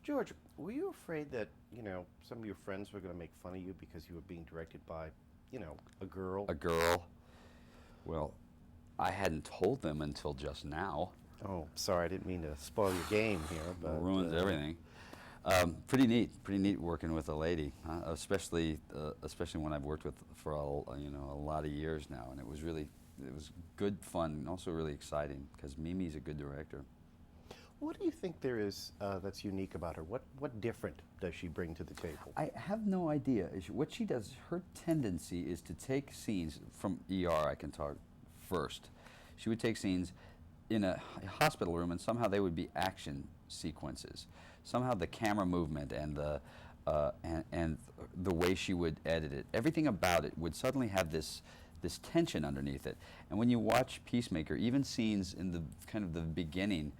George, were you afraid that, some of your friends were going to make fun of you because you were being directed by, a girl? A girl. Well, I hadn't told them until just now. Oh, sorry, I didn't mean to spoil your game here, but Ruins everything. Pretty neat working with a lady, especially when I've worked with for a lot of years now, and it was good fun and also really exciting because Mimi's a good director. what do you think there is that's unique about her? What different does she bring to the table? I have no idea. What she does, her tendency is to take scenes from ER. I can talk first. She would take scenes in a hospital room, and somehow they would be action sequences. Somehow the camera movement and and the way she would edit it, everything about it would suddenly have this tension underneath it. And when you watch Peacemaker, even scenes in the kind of the beginning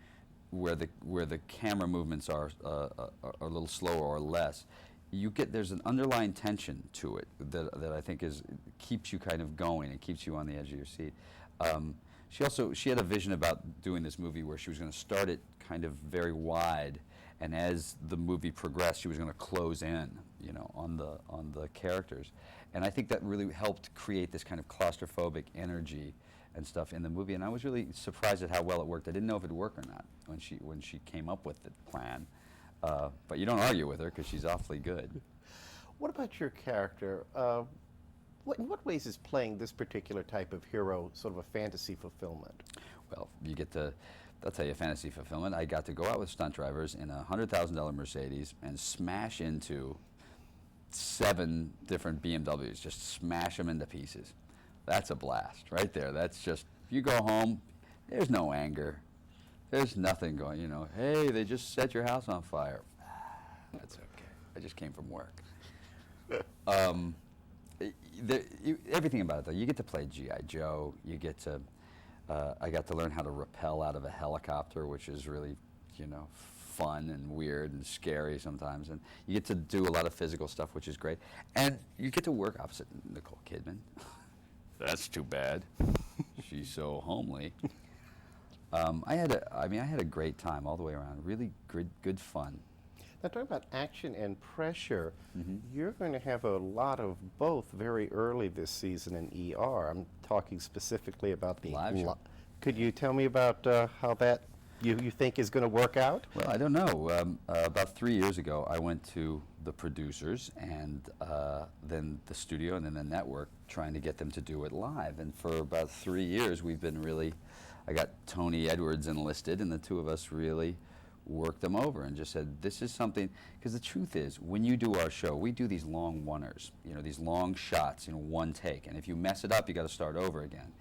where the camera movements are a little slower or less, there's an underlying tension to it that I think keeps you kind of going. It keeps you on the edge of your seat. She had a vision about doing this movie where she was going to start it kind of very wide, and as the movie progressed, she was going to close in, on the characters, and I think that really helped create this kind of claustrophobic energy and stuff in the movie. And I was really surprised at how well it worked. I didn't know if it'd work or not when she came up with the plan, but you don't argue with her because she's awfully good. What about your character? In what ways is playing this particular type of hero sort of a fantasy fulfillment? Well, I'll tell you, fantasy fulfillment. I got to go out with stunt drivers in a $100,000 Mercedes and smash into 7 different BMWs, just smash them into pieces. That's a blast right there. That's just, you go home, there's no anger. There's nothing going, hey, they just set your house on fire. That's okay. I just came from work. Everything about it, though, you get to play G.I. Joe. I got to learn how to rappel out of a helicopter, which is really, fun and weird and scary sometimes. And you get to do a lot of physical stuff, which is great. And you get to work opposite Nicole Kidman. That's too bad. She's so homely. I had a great time all the way around. Really good fun. Now, talking about action and pressure, Mm-hmm. you're going to have a lot of both very early this season in ER. I'm talking specifically about the Live show. Could you tell me about how that you think is going to work out? Well, I don't know. About 3 years ago, I went to the producers and then the studio and then the network trying to get them to do it live. And for about 3 years, I got Tony Edwards enlisted, and the two of us really worked them over and just said, this is something, because the truth is, when you do our show, we do these long oneers, these long shots in one take. And if you mess it up, you got to start over again.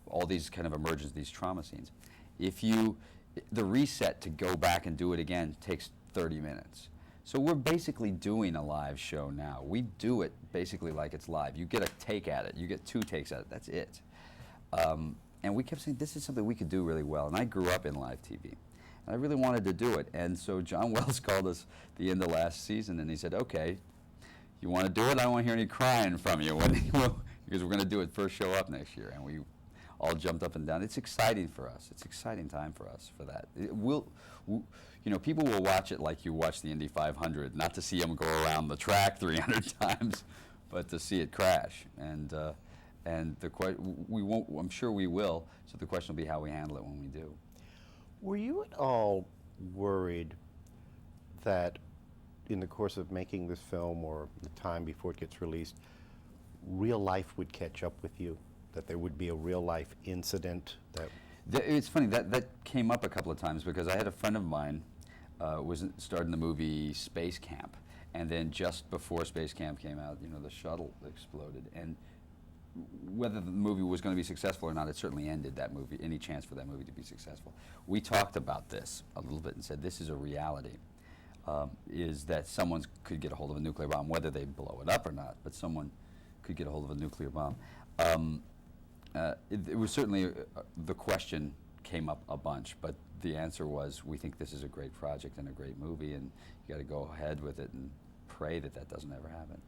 All these kind of emergence, these trauma scenes. The reset to go back and do it again takes 30 minutes. So we're basically doing a live show now. We do it basically like it's live. You get a take at it. You get 2 takes at it. That's it. And we kept saying, this is something we could do really well. And I grew up in live TV. And I really wanted to do it. And so John Wells called us the end of last season, and he said, okay, you want to do it? I don't want to hear any crying from you because we're going to do it first show up next year. And we all jumped up and down. It's exciting for us. It's an exciting time for us for that. People will watch it like you watch the Indy 500, not to see them go around the track 300 times, but to see it crash. And we won't. I'm sure we will. So the question will be how we handle it when we do. Were you at all worried that in the course of making this film or the time before it gets released, real life would catch up with you? That there would be a real life incident that... It's funny, that came up a couple of times because I had a friend of mine starred in the movie Space Camp, and then just before Space Camp came out, the shuttle exploded, and whether the movie was going to be successful or not, it certainly ended that movie, any chance for that movie to be successful. We talked about this a little bit and said this is a reality, is that someone could get a hold of a nuclear bomb, whether they blow it up or not, but someone could get a hold of a nuclear bomb. It was certainly, the question came up a bunch, but the answer was, we think this is a great project and a great movie, and you got to go ahead with it and pray that that doesn't ever happen.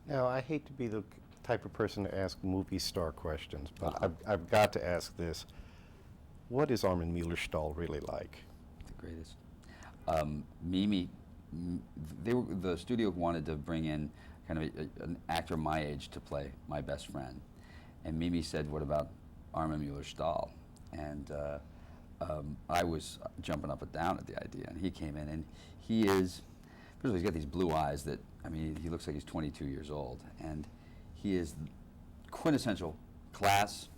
Now, I hate to be the type of person to ask movie star questions, but I've got to ask this. What is Armin Mueller-Stahl really like? The greatest. Mimi, the studio wanted to bring in kind of an actor my age to play my best friend. And Mimi said, what about Armin Mueller-Stahl? And I was jumping up and down at the idea. And he came in, and he is, first of all, he's got these blue eyes that, I mean, he looks like he's 22 years old. And he is quintessential class,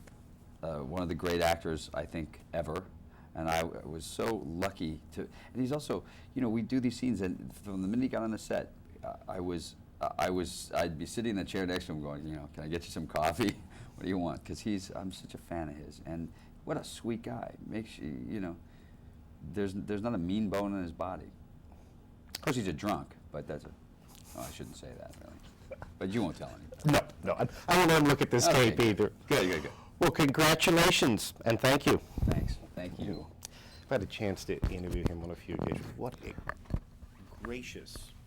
one of the great actors, I think, ever. And I was so lucky to, and he's also, you know, we do these scenes, and from the minute he got on the set, I'd be sitting in the chair next to him going, you know, can I get you some coffee? What do you want? Because I'm such a fan of his, and what a sweet guy. Makes you, you know, there's not a mean bone in his body. Of course, he's a drunk, but that's oh, I shouldn't say that, really. But you won't tell anybody. No, I won't let him look at this Okay, tape either. Good. Well, congratulations, and thank you. Thanks. Thank you. I've had a chance to interview him on a few occasions. What a gracious